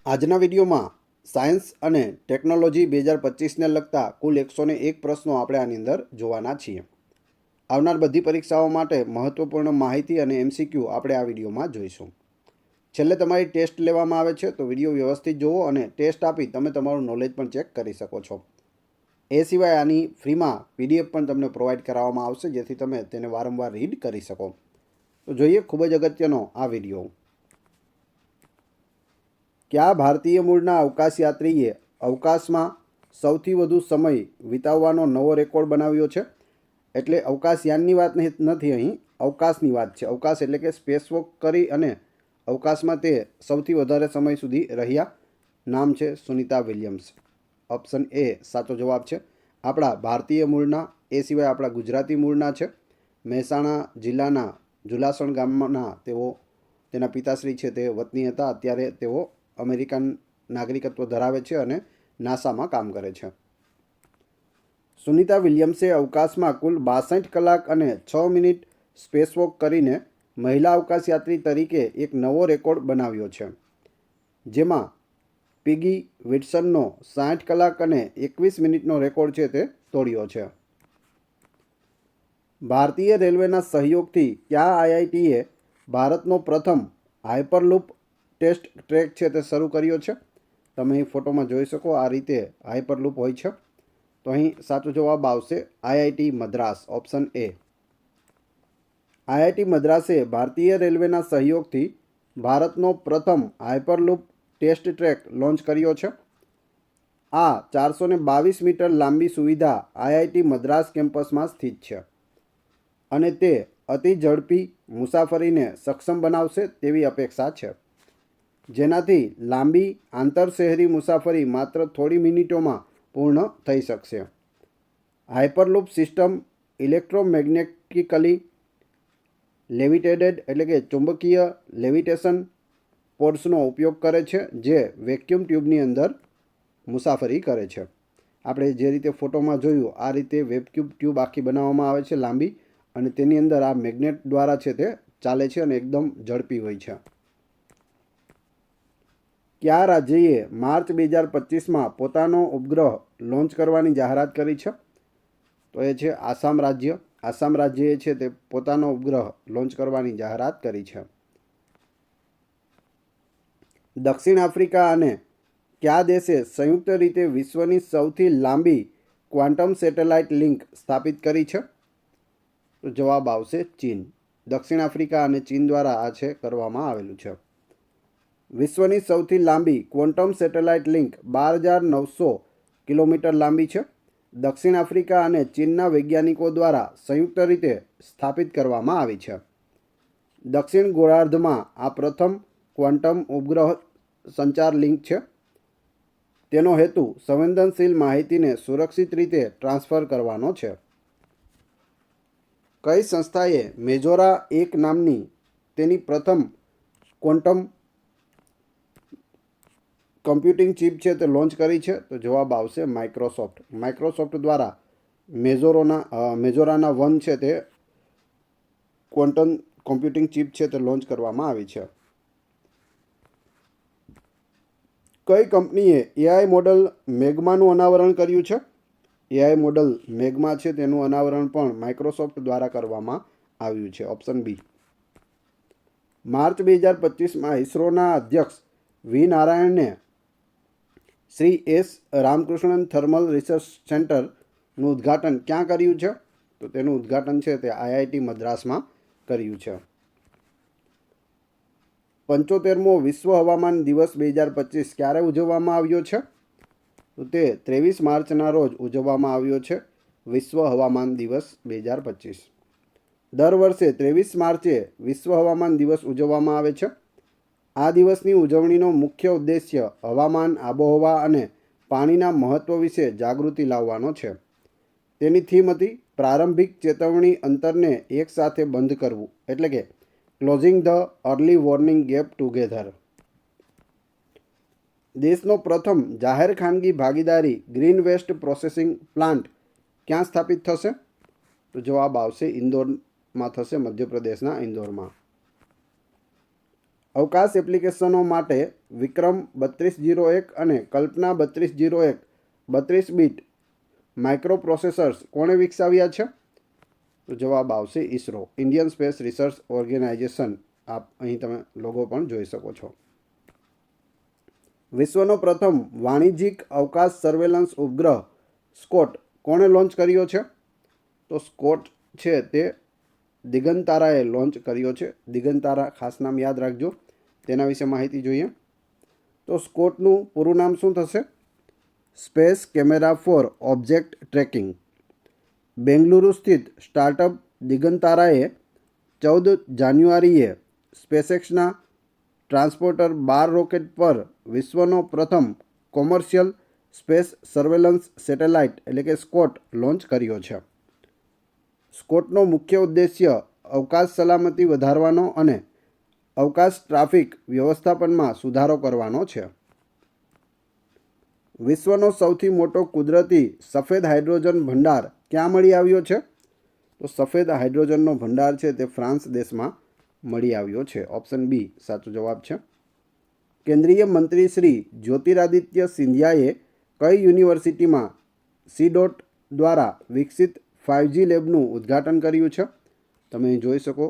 આજના વિડીયોમાં સાયન્સ અને ટેકનોલોજી 2025ને લગતા કુલ 101 પ્રશ્નો આપણે આની અંદર જોવાના છીએ. આવનાર બધી પરીક્ષાઓ માટે મહત્વપૂર્ણ માહિતી અને MCQ આપણે આ વિડીયોમાં જોઈશું. છેલ્લે તમારી ટેસ્ટ લેવામાં આવે છે તો વિડીયો વ્યવસ્થિત જુઓ અને ટેસ્ટ આપી તમે તમારું નોલેજ પણ ચેક કરી શકો છો. એ સિવાય આની ફ્રીમાં PDF પણ તમને પ્રોવાઈડ કરાવવામાં આવશે જેથી તમે તેને વારંવાર રીડ કરી શકો. તો જોઈએ ખૂબ જ અગત્યનો આ વિડીયો. કયા ભારતીય મૂળના અવકાશયાત્રીએ અવકાશમાં સૌથી વધુ સમય વિતાવવાનો નવો રેકોર્ડ બનાવ્યો છે? એટલે અવકાશયાનની વાત નથી, અહીં અવકાશની વાત છે. અવકાશ એટલે કે સ્પેસ વોક કરી અને અવકાશમાં તે સૌથી વધારે સમય સુધી રહ્યા. નામ છે સુનિતા વિલિયમ્સ. ઓપ્શન એ સાચો જવાબ છે. આપણા ભારતીય મૂળના, એ સિવાય આપણા ગુજરાતી મૂળના છે. મહેસાણા જિલ્લાના જુલાસણ ગામના તેના પિતાશ્રી છે તે વતની હતા. અત્યારે તેઓ અમેરિકન નાગરિકત્વ ધરાવે છે અને નાસામાં કામ કરે છે. સુનિતા વિલિયમ્સે અવકાશમાં કુલ 62 કલાક અને 6 મિનિટ સ્પેસવોક કરીને મહિલા અવકાશયાત્રી તરીકે એક નવો રેકોર્ડ બનાવ્યો છે, જેમાં પિગી વિટ્સનનો 60 કલાક અને 21 મિનિટનો રેકોર્ડ છે તે તોડ્યો છે. ભારતીય રેલવેના સહયોગથી કયા IITએ ભારતનો પ્રથમ હાઇપરલૂપ ટેસ્ટ ટ્રેક છે તે શરૂ કર્યો છે? તમે અહીં ફોટોમાં જોઈ શકો આ રીતે હાઇપરલૂપ હોય છે. તો અહીં સાચો જવાબ આવશે IIT Madras. Option A. IIT મદ્રાસે ભારતીય રેલવેના સહયોગથી ભારતનો પ્રથમ હાઇપરલૂપ ટેસ્ટ ટ્રેક લોન્ચ કર્યો છે. આ 422 મીટર લાંબી સુવિધા IIT મદ્રાસ કેમ્પસમાં સ્થિત છે અને તે અતિ ઝડપી મુસાફરીને સક્ષમ બનાવશે તેવી અપેક્ષા છે, જેનાથી લાંબી આંતરશહેરી મુસાફરી માત્ર થોડી મિનિટોમાં પૂર્ણ થઈ શકશે. હાઇપરલૂપ સિસ્ટમ ઇલેક્ટ્રોમેગ્નેટિકલી લેવિટેટેડ એટલે કે ચુંબકીય લેવિટેશન પોડ્સનો ઉપયોગ કરે છે, જે વેક્યુમ ટ્યુબની અંદર મુસાફરી કરે છે. આપણે જે રીતે ફોટોમાં જોયું આ રીતે વેક્યુમ ટ્યુબ આખી બનાવવામાં આવે છે લાંબી, અને તેની અંદર આ મેગ્નેટ દ્વારા છે તે ચાલે છે અને એકદમ ઝડપી હોય છે. કયા રાજ્યએ માર્ચ 2025માં પોતાનો ઉપગ્રહ લોન્ચ કરવાની જાહેરાત કરી છે? તો એ છે આસામ રાજ્ય. આસામ રાજ્યએ છે તે પોતાનો ઉપગ્રહ લોન્ચ કરવાની જાહેરાત કરી છે. દક્ષિણ આફ્રિકા અને કયા દેશે સંયુક્ત રીતે વિશ્વની સૌથી લાંબી ક્વોન્ટમ સેટેલાઇટ લિંક સ્થાપિત કરી છે? તો જવાબ આવશે ચીન. દક્ષિણ આફ્રિકા અને ચીન દ્વારા આ છે કરવામાં આવેલું છે. વિશ્વની સૌથી લાંબી ક્વોન્ટમ સેટેલાઇટ લિંક 12,900 કિલોમીટર લાંબી છે. દક્ષિણ આફ્રિકા અને ચીનના વૈજ્ઞાનિકો દ્વારા સંયુક્ત રીતે સ્થાપિત કરવામાં આવી છે. દક્ષિણ ગોળાર્ધમાં આ પ્રથમ ક્વોન્ટમ ઉપગ્રહ સંચાર લિંક છે. તેનો હેતુ સંવેદનશીલ માહિતીને સુરક્ષિત રીતે ટ્રાન્સફર કરવાનો છે. કઈ સંસ્થાએ મેજોરા 1 નામની તેની પ્રથમ ક્વોન્ટમ કમ્પ્યુટિંગ ચિપ છે તે લોન્ચ કરી છે? તો જવાબ આવશે માઇક્રોસોફ્ટ. માઇક્રોસોફ્ટ દ્વારા મેજોરાના 1 છે તે ક્વોન્ટમ કમ્પ્યુટિંગ ચિપ છે તે લોન્ચ કરવામાં આવી છે. કઈ કંપનીએ AI મોડલ મેગ્માનું અનાવરણ કર્યું છે? AI મોડલ મેગ્મા છે તેનું અનાવરણ પણ માઇક્રોસોફ્ટ દ્વારા કરવામાં આવ્યું છે. Option B. માર્ચ 2025માં ઇસરોના અધ્યક્ષ વી નારાયણને Shri S. Ramakrishnan thermal research સેન્ટરનું ઉદ્ઘાટન ક્યાં કર્યું છે? તો તેનું ઉદ્ઘાટન છે તે IIT મદ્રાસમાં કર્યું છે. 75મો વિશ્વ હવામાન દિવસ 2025 ક્યારે ઉજવવામાં આવ્યો છે? તો તે 23 માર્ચના રોજ ઉજવવામાં આવ્યો છે. વિશ્વ હવામાન દિવસ 2025 દર વર્ષે 23 માર્ચે વિશ્વ હવામાન દિવસ ઉજવવામાં આવે છે. આ દિવસની ઉજવણીનો મુખ્ય ઉદ્દેશ્ય હવામાન, આબોહવા અને પાણીના મહત્ત્વ વિશે જાગૃતિ લાવવાનો છે. તેની થીમ હતી પ્રારંભિક ચેતવણી અંતરને એકસાથે બંધ કરવું, એટલે કે closing the early warning gap together. દેશનો પ્રથમ જાહેર ખાનગી ભાગીદારી ગ્રીન વેસ્ટ પ્રોસેસિંગ પ્લાન્ટ ક્યાં સ્થાપિત થશે? તો જવાબ આવશે ઇન્દોરમાં થશે, મધ્યપ્રદેશના ઇન્દોરમાં. અવકાશ એપ્લિકેશનો માટે વિક્રમ 3201 અને કલ્પના 3201 32 બીટ માઇક્રો પ્રોસેસર્સ કોણે વિકસાવ્યા છે? તો જવાબ આવશે ISRO, Indian space research organisation. આપ અહીં તમે લોગો પણ જોઈ શકો છો. વિશ્વનો પ્રથમ વાણિજ્યિક અવકાશ સર્વેલન્સ ઉપગ્રહ સ્કોટ કોણે લોન્ચ કર્યો છે? તો સ્કોટ છે તે દિગંતારાએ લોન્ચ કર્યો છે. દિગંતારા ખાસ નામ યાદ રાખજો. તેના વિશે માહિતી જોઈએ તો સ્કોટનું પૂરું નામ શું થશે? Space camera for object tracking. Bengaluru સ્થિત સ્ટાર્ટઅપ દિગંતારાએ 14 જાન્યુઆરીએ સ્પેસએક્સના ટ્રાન્સપોર્ટર 12 રોકેટ પર વિશ્વનો પ્રથમ કોમર્શિયલ સ્પેસ સર્વેલન્સ સેટેલાઇટ એટલે કે સ્કોટ લોન્ચ કર્યો છે. સ્કોટનો મુખ્ય ઉદ્દેશ્ય અવકાશ સલામતી વધારવાનો અને અવકાશ ટ્રાફિક વ્યવસ્થાપનમાં સુધારો કરવાનો છે. વિશ્વનો સૌથી મોટો કુદરતી સફેદ હાઇડ્રોજન ભંડાર ક્યાં મળી આવ્યો છે? તો સફેદ હાઇડ્રોજનનો ભંડાર છે તે ફ્રાન્સ દેશમાં મળી આવ્યો છે. ઓપ્શન બી સાચો જવાબ છે. કેન્દ્રીય મંત્રી શ્રી જ્યોતિરાદિત્ય સિંધિયાએ કઈ યુનિવર્સિટીમાં સી.ડોટ દ્વારા વિકસિત 5G લેબનું ઉદ્ઘાટન કર્યું છે? તમે જોઈ શકો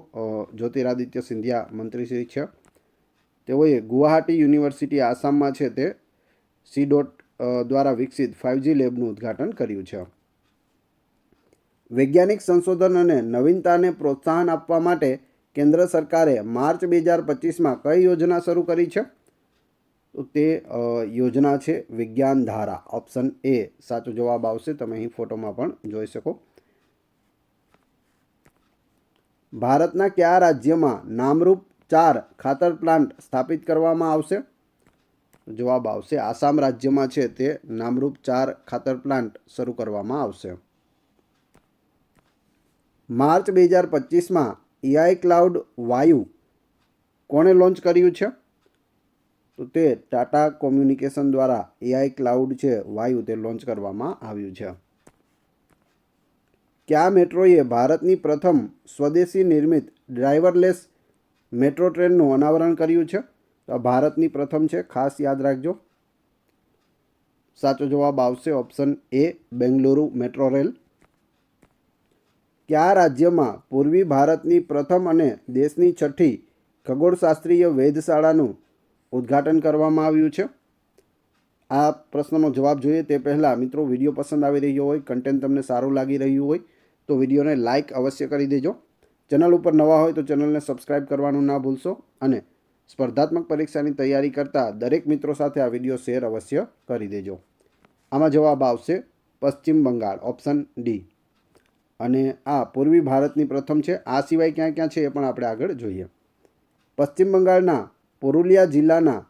જ્યોતિરાદિત્ય સિંધિયા મંત્રીશ્રી છે. તેઓએ ગુવાહાટી યુનિવર્સિટી આસામમાં છે તે સી.ડોટ દ્વારા વિકસિત 5G લેબનું ઉદ્ઘાટન કર્યું છે. વૈજ્ઞાનિક સંશોધન અને નવીનતાને પ્રોત્સાહન આપવા માટે કેન્દ્ર સરકારે માર્ચ 2025માં કઈ યોજના શરૂ કરી છે? તો તે યોજના છે વિજ્ઞાન ધારા. ઓપ્શન એ સાચો જવાબ આવશે. તમે અહીં ફોટોમાં પણ જોઈ શકો. ભારતના કયા રાજ્યમાં નામરૂપ 4 ખાતર પ્લાન્ટ સ્થાપિત કરવામાં આવશે? જવાબ આવશે આસામ રાજ્યમાં છે તે નામરૂપ 4 ખાતર પ્લાન્ટ શરૂ કરવામાં આવશે. માર્ચ 2025માં એઆઈ ક્લાઉડ વાયુ કોણે લોન્ચ કર્યું છે? તો તે ટાટા કોમ્યુનિકેશન દ્વારા એઆઈ ક્લાઉડ છે વાયુ તે લોન્ચ કરવામાં આવ્યું છે. કયા મેટ્રોએ ભારતની પ્રથમ સ્વદેશી નિર્મિત ડ્રાઈવરલેસ મેટ્રો ટ્રેનનું અનાવરણ કર્યું છે? તો ભારતની પ્રથમ છે, ખાસ યાદ રાખજો. સાચો જવાબ આવશે option A Bengaluru metro rail. કયા રાજ્યમાં પૂર્વી ભારતની પ્રથમ અને દેશની છઠ્ઠી ખગોળશાસ્ત્રીય વેધશાળાનું ઉદ્ઘાટન કરવામાં આવ્યું છે? આ પ્રશ્નનો જવાબ જોઈએ તે પહેલાં મિત્રો, વિડીયો પસંદ આવી રહ્યો હોય, કન્ટેન્ટ તમને સારું લાગી રહ્યું હોય તો વિડીયોને લાઇક અવશ્ય કરી દેજો. ચેનલ ઉપર નવા હોય તો ચેનલને સબસ્ક્રાઈબ કરવાનું ના ભૂલશો અને સ્પર્ધાત્મક પરીક્ષાની તૈયારી કરતા દરેક મિત્રો સાથે આ વિડીયો શેર અવશ્ય કરી દેજો. આમાં જવાબ આવશે પશ્ચિમ બંગાળ, ઓપ્શન ડી. અને આ પૂર્વી ભારતની પ્રથમ છે. આ સિવાય ક્યાં ક્યાં છે એ પણ આપણે આગળ જોઈએ. પશ્ચિમ બંગાળના પુરુલિયા જિલ્લાના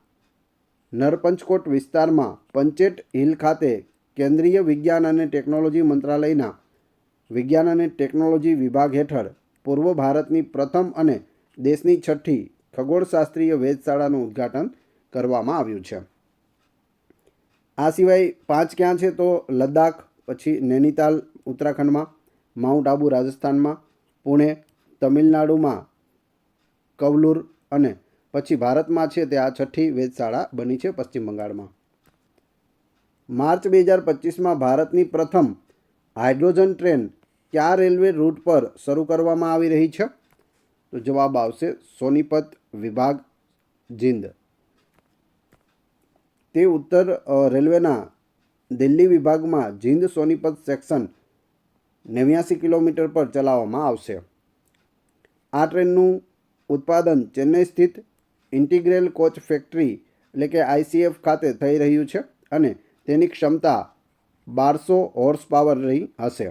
નરપંચકોટ વિસ્તારમાં પંચેટ હિલ ખાતે કેન્દ્રીય વિજ્ઞાન અને ટેકનોલોજી મંત્રાલયના વિજ્ઞાન અને ટેકનોલોજી વિભાગ હેઠળ પૂર્વ ભારતની પ્રથમ અને દેશની છઠ્ઠી ખગોળશાસ્ત્રીય વેધશાળાનું ઉદ્ઘાટન કરવામાં આવ્યું છે. આ સિવાય 5 ક્યાં છે તો લદ્દાખ, પછી નૈનીતાલ ઉત્તરાખંડમાં, માઉન્ટ આબુ રાજસ્થાનમાં, પુણે તમિલનાડુમાં, કવલુર અને પછી ભારતમાં છે તે આ છઠ્ઠી વેધશાળા બની છે પશ્ચિમ બંગાળમાં. માર્ચ 2025માં ભારતની પ્રથમ હાઇડ્રોજન ટ્રેન કયા રેલવે રૂટ પર શરૂ કરવામાં આવી રહી છે? તો જવાબ આવશે સોનીપત વિભાગ જીંદ. તે ઉત્તર રેલવેના દિલ્હી વિભાગમાં જીંદ સોનીપત સેક્શન 89 કિલોમીટર પર ચલાવવામાં આવશે. આ ટ્રેનનું ઉત્પાદન ચેન્નઈ સ્થિત ઇન્ટિગ્રેલ કોચ ફેક્ટરી એટલે કે આઈસીએફ ખાતે થઈ રહ્યું છે અને તેની ક્ષમતા 1200 હોર્સ પાવરની હશે,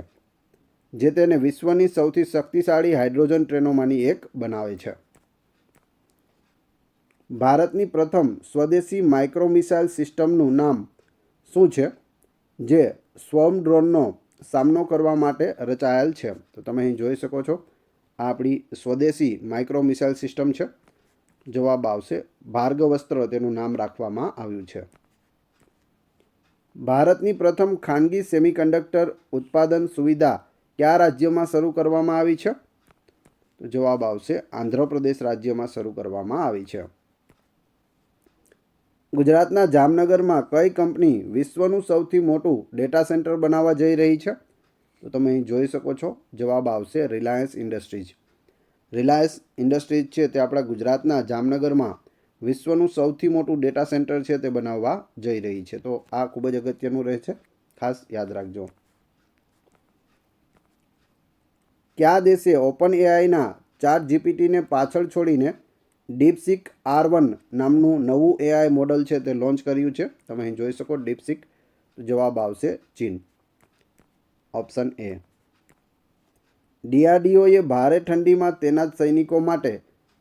જે તેને વિશ્વની સૌથી શક્તિશાળી હાઇડ્રોજન ટ્રેનોમાંની એક બનાવે છે. ભારતની પ્રથમ સ્વદેશી માઇક્રો મિસાઇલ સિસ્ટમનું નામ શું છે, જે સ્વર્મ ડ્રોનનો સામનો કરવા માટે રચાયેલ છે? તો તમે અહીં જોઈ શકો છો, આ આપણી સ્વદેશી માઇક્રો મિસાઇલ સિસ્ટમ છે. જવાબ આવશે ભાર્ગવસ્ત્ર તેનું નામ રાખવામાં આવ્યું છે. ભારતની પ્રથમ ખાનગી સેમિકન્ડક્ટર ઉત્પાદન સુવિધા કયા રાજ્યમાં શરૂ કરવામાં આવી છે? તો જવાબ આવશે આંધ્રપ્રદેશ રાજ્યમાં શરૂ કરવામાં આવી છે. ગુજરાતના જામનગરમાં કઈ કંપની વિશ્વનું સૌથી મોટું ડેટા સેન્ટર બનાવવા જઈ રહી છે? તો તમે અહીં જોઈ શકો છો, જવાબ આવશે રિલાયન્સ ઇન્ડસ્ટ્રીઝ. રિલાયન્સ ઇન્ડસ્ટ્રીઝ છે તે આપણા ગુજરાતના જામનગરમાં વિશ્વનું સૌથી મોટું ડેટા સેન્ટર છે તે બનાવવા જઈ રહી છે. તો આ ખૂબ જ અગત્યનું રહે છે, ખાસ યાદ રાખજો. કયા દેશે ઓપન એઆઈના ChatGPTને પાછળ છોડીને ડીપસીક R1 નામનું નવું એઆઈ મોડલ છે તે લોન્ચ કર્યું છે? તમે અહીં જોઈ શકો ડીપસીક. જવાબ આવશે ચીન, ઓપ્શન એ. DRDOએ ભારે ઠંડીમાં તૈનાત સૈનિકો માટે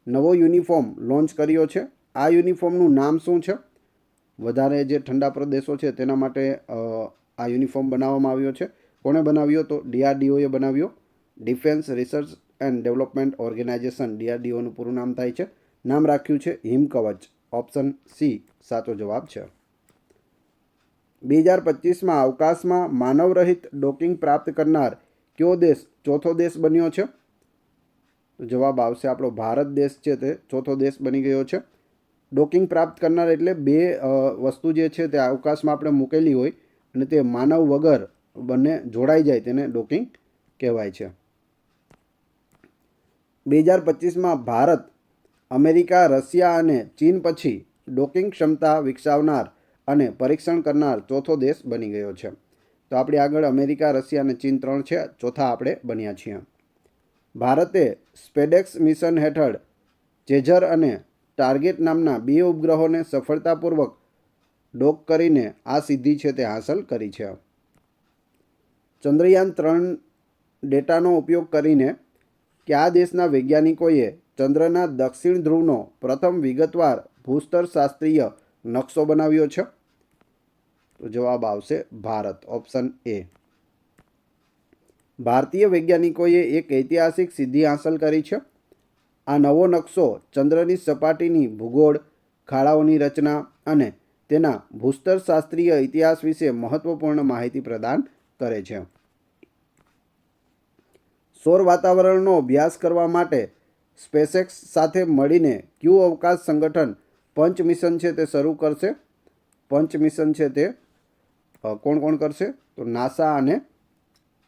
નવો યુનિફોર્મ લોન્ચ કર્યો છે. આ યુનિફોર્મનું નામ શું છે? વધારે જે ઠંડા પ્રદેશો છે તેના માટે આ યુનિફોર્મ બનાવવામાં આવ્યો છે. કોણે બનાવ્યો? તો DRDOએ બનાવ્યો. Defence research and development organisation, DRDOનું પૂરું નામ થાય છે. નામ રાખ્યું છે હિમકવચ, ઓપ્શન સી સાચો જવાબ છે. 2025માં અવકાશમાં માનવરહિત ડોકિંગ પ્રાપ્ત કરનાર કયો દેશ ચોથો દેશ બન્યો છે? તો જવાબ આવશે આપણો ભારત દેશ છે તે ચોથો દેશ બની ગયો છે. ડોકિંગ પ્રાપ્ત કરનાર એટલે બે વસ્તુ જે છે તે અવકાશમાં આપણે મૂકેલી હોય અને તે માનવ વગર બંને જોડાઈ જાય તેને ડોકિંગ કહેવાય છે. 2025માં ભારત અમેરિકા, રશિયા અને ચીન પછી ડોકિંગ ક્ષમતા વિકસાવનાર અને પરીક્ષણ કરનાર ચોથો દેશ બની ગયો છે. તો આપણી આગળ અમેરિકા, રશિયા અને ચીન 3 છે, ચોથા આપણે બન્યા છીએ. ભારતે સ્પેડેક્સ મિશન હેઠળ ચેઝર અને ટાર્ગેટ નામના 2 ઉપગ્રહોને સફળતાપૂર્વક ડોક કરીને આ સિદ્ધિ છે તે હાંસલ કરી છે. ચંદ્રયાન 3 ડેટાનો ઉપયોગ કરીને કયા દેશના વૈજ્ઞાનિકોએ ચંદ્રના દક્ષિણ ધ્રુવનો પ્રથમ વિગતવાર ભૂસ્તરશાસ્ત્રીય નકશો બનાવ્યો છે? તો જવાબ આવશે ભારત, ઓપ્શન એ. ભારતીય વૈજ્ઞાનિકોએ એક ઐતિહાસિક સિદ્ધિ હાંસલ કરી છે. આ નવો નકશો ચંદ્રની સપાટીની ભૂગોળ, ખાડાઓની રચના અને તેના ભૂસ્તરશાસ્ત્રીય ઇતિહાસ વિશે મહત્વપૂર્ણ માહિતી પ્રદાન કરે છે. સૌર વાતાવરણનો અભ્યાસ કરવા માટે સ્પેસએક્સ સાથે મળીને કયું અવકાશ સંગઠન પંચ મિશન છે તે શરૂ કરશે? પંચ મિશન છે તે કોણ કોણ કરશે? તો નાસા અને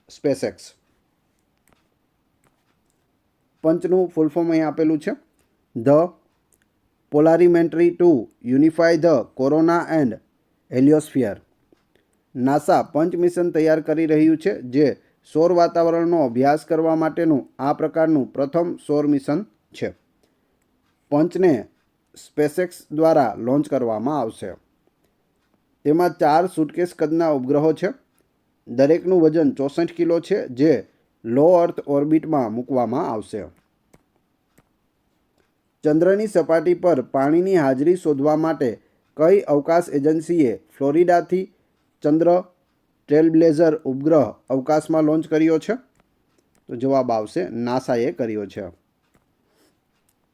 સ્પેસએક્સ. પંચનું ફૂલ ફોર્મ અહીં આપેલું છે. The polarimeter to unify the corona and heliosphere. NASA PUNCH mission તૈયાર કરી રહ્યું છે જે સૌર વાતાવરણનો અભ્યાસ કરવા માટેનું આ પ્રકારનું પ્રથમ સૌર મિશન છે. પંચને સ્પેસએક્સ દ્વારા લોન્ચ કરવામાં આવશે. તેમાં 4 સુટકેસ કદના ઉપગ્રહો છે. દરેકનું વજન 64 કિલો છે જે લો અર્થ ઓર્બિટમાં મૂકવામાં આવશે. ચંદ્રની સપાટી પર પાણીની હાજરી શોધવા માટે કઈ અવકાશ એજન્સીએ ફ્લોરિડાથી ચંદ્ર ટ્રેલબ્લેઝર ઉપગ્રહ અવકાશમાં લોન્ચ કર્યો છે? તો જવાબ આવશે નાસાએ કર્યો છે.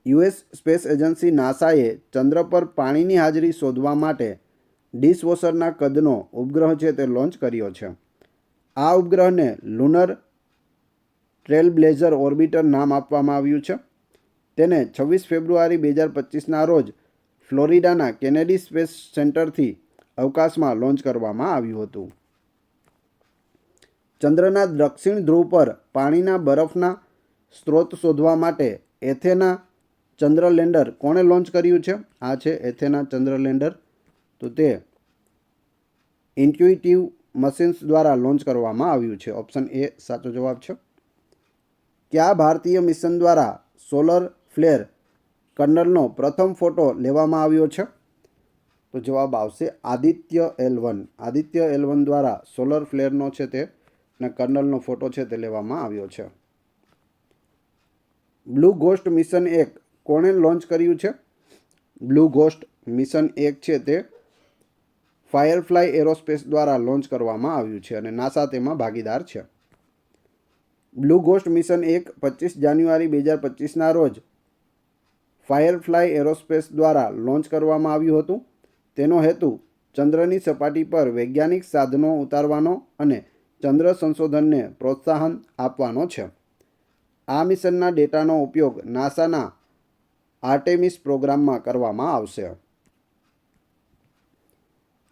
US સ્પેસ એજન્સી નાસાએ ચંદ્ર પર પાણીની હાજરી શોધવા માટે ડિશવોશરના કદનો ઉપગ્રહ છે તે લોન્ચ કર્યો છે. આ ઉપગ્રહને લુનર ટ્રેલબ્લેઝર ઓર્બિટર નામ આપવામાં આવ્યું છે. તેને 26 ફેબ્રુઆરી 2025ના રોજ ફ્લોરિડાના કેનેડી સ્પેસ સેન્ટરથી અવકાશમાં લોન્ચ કરવામાં આવ્યું હતું. ચંદ્રના દક્ષિણ ધ્રુવ પર પાણીના બરફના સ્ત્રોત શોધવા માટે એથેના ચંદ્ર લેન્ડર કોણે લોન્ચ કર્યું છે? આ છે એથેના ચંદ્ર લેન્ડર. તો તે ઇન્ટ્યુઇટિવ મશીન્સ દ્વારા લોન્ચ કરવામાં આવ્યું છે. ઓપ્શન એ સાચો જવાબ છે. કયા ભારતીય મિશન દ્વારા સોલર ફ્લેર કર્નલનો પ્રથમ ફોટો લેવામાં આવ્યો છે? તો જવાબ આવશે આદિત્ય L1. આદિત્ય L1 દ્વારા સોલર ફ્લેરનો છે તે અને કર્નલનો ફોટો છે તે લેવામાં આવ્યો છે. બ્લુ ઘોસ્ટ મિશન 1 કોણે લોન્ચ કર્યું છે? બ્લુ ઘોસ્ટ મિશન 1 છે તે ફાયરફ્લાય એરોસ્પેસ દ્વારા લોન્ચ કરવામાં આવ્યું છે અને નાસા તેમાં ભાગીદાર છે. બ્લુ ઘોસ્ટ મિશન 1 25 જાન્યુઆરી 2025ના રોજ ફાયરફ્લાય એરોસ્પેસ દ્વારા લોન્ચ કરવામાં આવ્યું હતું. તેનો હેતુ ચંદ્રની સપાટી પર વૈજ્ઞાનિક સાધનો ઉતારવાનો અને ચંદ્ર સંશોધનને પ્રોત્સાહન આપવાનો છે. આ મિશનના ડેટાનો ઉપયોગ નાસાના આર્ટેમિસ પ્રોગ્રામમાં કરવામાં આવશે.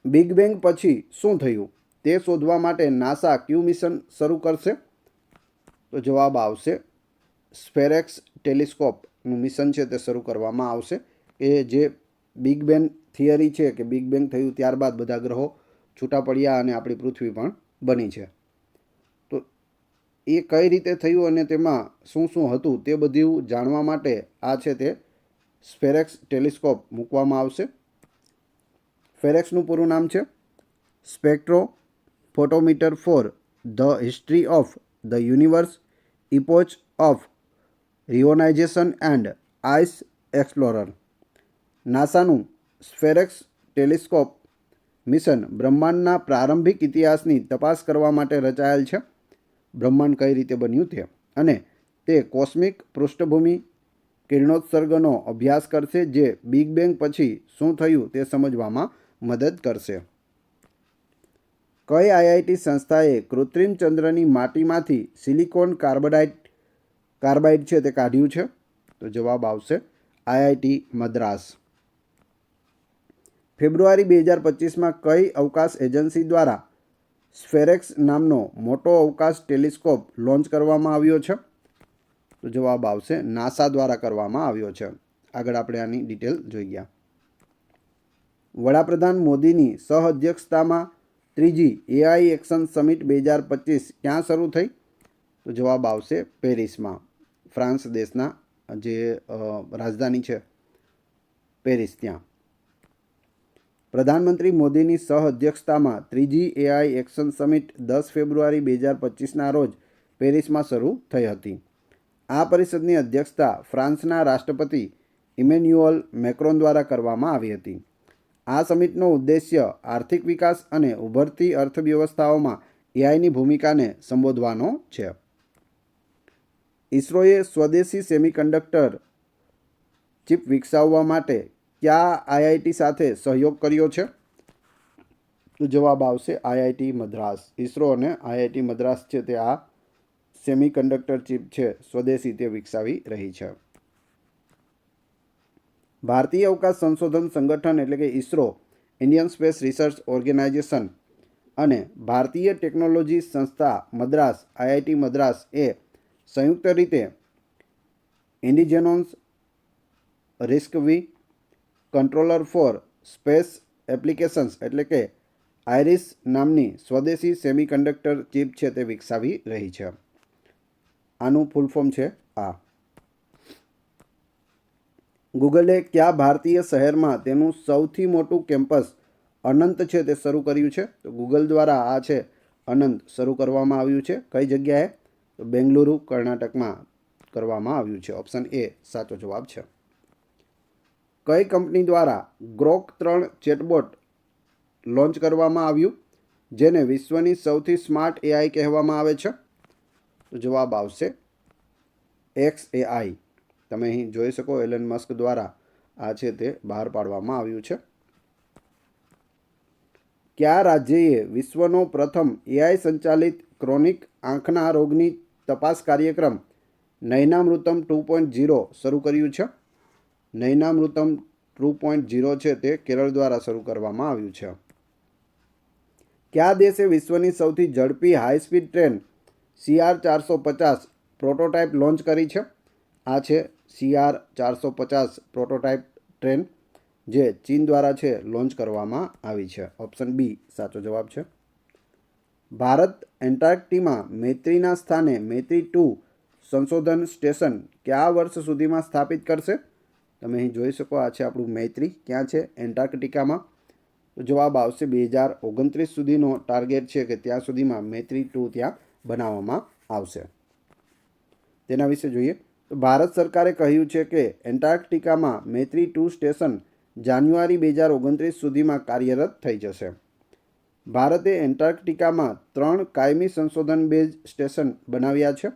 બિગ બેંગ પછી શું થયું તે શોધવા માટે નાસા ક્યુ મિશન શરૂ કરશે? તો જવાબ આવશે સ્ફેરેક્સ ટેલિસ્કોપનું મિશન છે તે શરૂ કરવામાં આવશે, કે જે બિગ બેંગ થિયરી છે કે બિગ બેંગ થયું ત્યારબાદ બધા ગ્રહો છૂટા પડ્યા અને આપણી પૃથ્વી પણ બની છે. તો એ કઈ રીતે થયું અને તેમાં શું શું હતું તે બધું જાણવા માટે આ છે તે સ્ફેરેક્સ ટેલિસ્કોપ મૂકવામાં આવશે. ફેરેક્સનું પૂરું નામ છે spectro photometer for the history of the universe epoch of reionisation and ice explorer. નાસાનું સ્ફેરેક્સ ટેલિસ્કોપ મિશન બ્રહ્માંડના પ્રારંભિક ઇતિહાસની તપાસ કરવા માટે રચાયેલ છે, બ્રહ્માંડ કઈ રીતે બન્યું તે, અને તે કોસ્મિક પૃષ્ઠભૂમિ કિરણોત્સર્ગનો અભ્યાસ કરશે જે બિગ બેંગ પછી શું થયું તે સમજવામાં મદદ કરશે. કઈ આઈઆઈટી સંસ્થાએ કૃત્રિમ ચંદ્રની માટીમાંથી સિલિકોન કાર્બાઇડ છે તે કાઢ્યું છે? તો જવાબ આવશે આઈઆઈટી મદ્રાસ. ફેબ્રુઆરી 2025માં કઈ અવકાશ એજન્સી દ્વારા સ્ફેરેક્સ નામનો મોટો અવકાશ ટેલિસ્કોપ લોન્ચ કરવામાં આવ્યો છે? તો જવાબ આવશે નાસા દ્વારા કરવામાં આવ્યો છે. આગળ આપણે આની ડિટેલ જોઈ ગયા. વડાપ્રધાન મોદીની સહઅધ્યક્ષતામાં ત્રીજી એઆઈ એક્શન સમિટ 2025 ક્યાં શરૂ થઈ? તો જવાબ આવશે પેરિસમાં, ફ્રાન્સ દેશના જે રાજધાની છે પેરિસ ત્યાં. પ્રધાનમંત્રી મોદીની સહઅધ્યક્ષતામાં ત્રીજી એઆઈ એક્શન સમિટ 10 ફેબ્રુઆરી 2025ના રોજ પેરિસમાં શરૂ થઈ હતી. આ પરિષદની અધ્યક્ષતા ફ્રાન્સના રાષ્ટ્રપતિ ઇમેન્યુઅલ મેક્રોન દ્વારા કરવામાં આવી હતી. આ સમિટનો ઉદ્દેશ્ય આર્થિક વિકાસ અને ઉભરતી અર્થવ્યવસ્થાઓમાં એઆઈની ભૂમિકાને સંબોધવાનો છે. ઇસરોએ સ્વદેશી સેમિકન્ડક્ટર ચિપ વિકસાવવા માટે કયા આઈઆઈટી સાથે સહયોગ કર્યો છે? તો જવાબ આવશે આઈઆઈટી મદ્રાસ. ઇસરો અને આઈઆઈટી મદ્રાસ છે તે આ સેમિકન્ડક્ટર ચિપ છે સ્વદેશી તે વિકસાવી રહી છે. ભારતીય અવકાશ સંશોધન સંગઠન એટલે કે ISRO, Indian space research organisation અને ભારતીય ટેકનોલોજી સંસ્થા મદ્રાસ આઈઆઈટી મદ્રાસ એ સંયુક્ત રીતે ઇન્ડિજેનોસ રિસ્કવી કંટ્રોલર ફોર સ્પેસ એપ્લિકેશન્સ એટલે કે આઇરિસ નામની સ્વદેશી સેમિકન્ડક્ટર ચિપ છે તે વિકસાવી રહી છે. આનું ફૂલ ફોર્મ છે આ. ગૂગલે કયા ભારતીય શહેરમાં તેનું સૌથી મોટું કેમ્પસ અનંત છે તે શરૂ કર્યું છે? તો ગૂગલ દ્વારા આ છે અનંત શરૂ કરવામાં આવ્યું છે. કઈ જગ્યાએ? તો બેંગલુરુ કર્ણાટકમાં કરવામાં આવ્યું છે. ઓપ્શન એ સાચો જવાબ છે. કઈ કંપની દ્વારા ગ્રોક 3 ચેટબોટ લોન્ચ કરવામાં આવ્યું જેને વિશ્વની સૌથી સ્માર્ટ એઆઈ કહેવામાં આવે છે? તો જવાબ આવશે XAI. તમે અહીં જોઈ શકો એલન મસ્ક દ્વારા આ છે તે બહાર પાડવામાં આવ્યું છે. કયા રાજ્યએ વિશ્વનો પ્રથમ એઆઈ સંચાલિત ક્રોનિક આંખના રોગની તપાસ કાર્યક્રમ નયનામૃતમ 2.0 શરૂ કર્યું છે? નયનામૃતમ 2.0 છે તે કેરળ દ્વારા શરૂ કરવામાં આવ્યું છે. કયા દેશે વિશ્વની સૌથી ઝડપી high speed train CR450 prototype launch કરી છે? આ છે CR450 પ્રોટોટાઇપ ટ્રેન જે ચીન દ્વારા છે લોન્ચ કરવામાં આવી છે. ઓપ્શન બી સાચો જવાબ છે. ભારત એન્ટાર્કટિકામાં મૈત્રીના સ્થાને મૈત્રી 2 સંશોધન સ્ટેશન કયા વર્ષ સુધીમાં સ્થાપિત કરશે? તમે અહીં જોઈ શકો આ છે આપણું મૈત્રી. ક્યાં છે? એન્ટાર્કટિકામાં. તો જવાબ આવશે 2029 સુધીનો ટાર્ગેટ છે કે ત્યાં સુધીમાં મૈત્રી 2 ત્યાં બનાવવામાં આવશે. તેના વિશે જોઈએ તો ભારત સરકારે કહ્યું છે કે એન્ટાર્કટિકામાં મૈત્રી 2 સ્ટેશન જાન્યુઆરી 2029 સુધીમાં કાર્યરત થઈ જશે. ભારતે એન્ટાર્કટિકામાં 3 કાયમી સંશોધન બેઝ સ્ટેશન બનાવ્યા છે.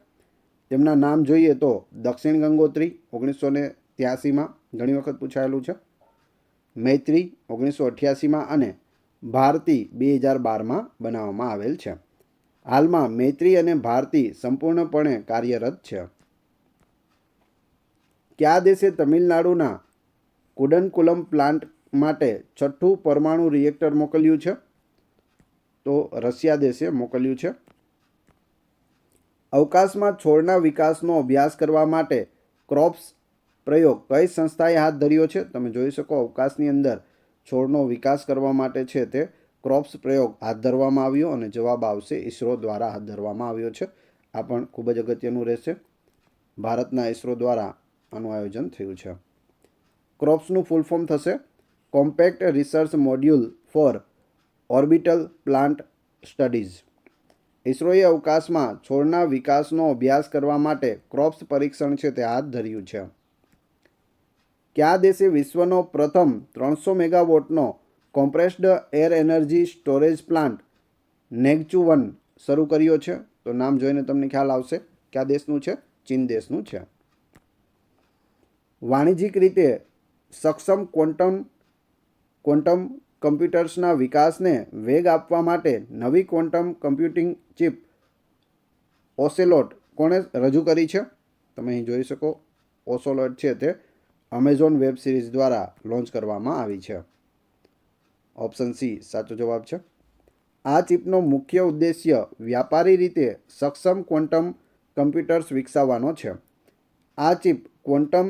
તેમના નામ જોઈએ તો દક્ષિણ ગંગોત્રી 1983માં ઘણી વખત પૂછાયેલું છે, મૈત્રી 1988માં અને ભારતી 2012માં બનાવવામાં આવેલ છે. હાલમાં મૈત્રી અને ભારતી સંપૂર્ણપણે કાર્યરત છે. કયા દેશે તમિલનાડુના કુડનકુલમ પ્લાન્ટ માટે છઠ્ઠું પરમાણુ રિએક્ટર મોકલ્યું છે? તો રશિયા દેશે મોકલ્યું છે. અવકાશમાં છોડના વિકાસનો અભ્યાસ કરવા માટે ક્રોપ્સ પ્રયોગ કઈ સંસ્થાએ હાથ ધર્યો છે? તમે જોઈ શકો અવકાશની અંદર છોડનો વિકાસ કરવા માટે છે તે ક્રોપ્સ પ્રયોગ હાથ ધરવામાં આવ્યો અને જવાબ આવશે ઈસરો દ્વારા હાથ ધરવામાં આવ્યો છે. આ પણ ખૂબ જ અગત્યનું રહેશે. ભારતના ઈસરો દ્વારા આનું આયોજન થયું છે. ક્રોપ્સનું ફૂલ ફોર્મ થશે compact research module for orbital plant studies. ઈસરોએ અવકાશમાં છોડના વિકાસનો અભ્યાસ કરવા માટે ક્રોપ્સ પરીક્ષણ છે તે હાથ ધર્યું છે. કયા દેશે વિશ્વનો પ્રથમ 300 મેગાવોટનો compressed air energy storage plant નેગચુ-1 શરૂ કર્યો છે? તો નામ જોઈને તમને ખ્યાલ આવશે કયા દેશનું છે. ચીન દેશનું છે. વાણિજ્યિક રીતે સક્ષમ ક્વોન્ટમ કમ્પ્યુટર્સના વિકાસને વેગ આપવા માટે નવી ક્વોન્ટમ કમ્પ્યુટિંગ ચિપ ઓસેલોટ કોણે રજૂ કરી છે? તમે અહીં જોઈ શકો ઓસેલોટ છે તે અમેઝોન વેબ સિરીઝ દ્વારા લોન્ચ કરવામાં આવી છે. ઓપ્શન સી સાચો જવાબ છે. આ ચિપનો મુખ્ય ઉદ્દેશ્ય વ્યાપારી રીતે સક્ષમ ક્વોન્ટમ કમ્પ્યુટર્સ વિકસાવવાનો છે. આ ચિપ ક્વોન્ટમ